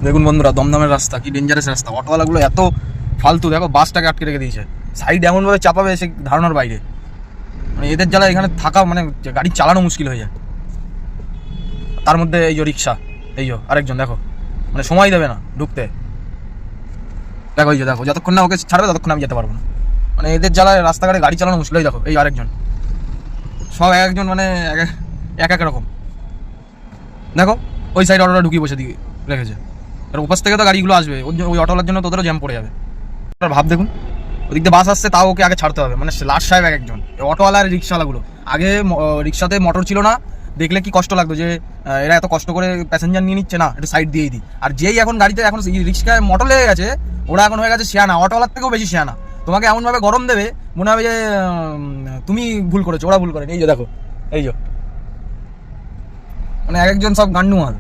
দেখুন বন্ধুরা, দমদমের রাস্তা কি ডেঞ্জারাস রাস্তা। অটোওয়ালাগুলো এত ফালতু, দেখো বাসটাকে আটকে রেখে দিয়েছে, সাইড এমনভাবে চাপাবে সে ধারণার বাইরে। মানে এদের জ্বালা এখানে থাকা মানে গাড়ি চালানো মুশকিল হয়ে যায়। তার মধ্যে এই যে রিক্সা, এই যে আরেকজন দেখো, মানে সময় দেবে না ঢুকতে। দেখো এই যে দেখো, যতক্ষণ না ওকে ছাড়বে ততক্ষণ আমি যেতে পারবো না। মানে এদের জ্বালায় রাস্তাঘাটে গাড়ি চালানো মুশকিল। দেখো এই আরেকজন, সব এক একজন মানে এক এক রকম। দেখো ওই সাইড অটোটা ঢুকিয়ে বসে দিয়ে রেখেছে, আর উপাস থেকে তো গাড়িগুলো আসবে, ওই অটোলার জন্য তোদেরও জ্যাম পড়ে যাবে। ভাব দেখুন, ওদিক দিয়ে বাস আসছে, তাও ওকে আগে ছাড়তে হবে। মানে লাস্ট সাহেব এক একজন, অটোওয়ালা আর রিক্সাওয়ালাগুলো। আগে রিক্সাতে মোটর ছিল না, দেখলে কি কষ্ট লাগতো যে এরা এত কষ্ট করে প্যাসেঞ্জার নিয়ে নিচ্ছে না, একটু সাইড দিয়েই দিই। আর যেই এখন গাড়িতে এখন রিক্সায় মোটর লেগে গেছে, ওরা এখন হয়ে গেছে শিয়ানা, অটোওয়ালার থেকেও বেশি শিয়ানা। তোমাকে এমনভাবে গরম দেবে মনে হবে যে তুমি ভুল করেছো, ওরা ভুল করেনি। এই যে দেখো, এই যে মানে এক একজন সব গান্ডু মাল।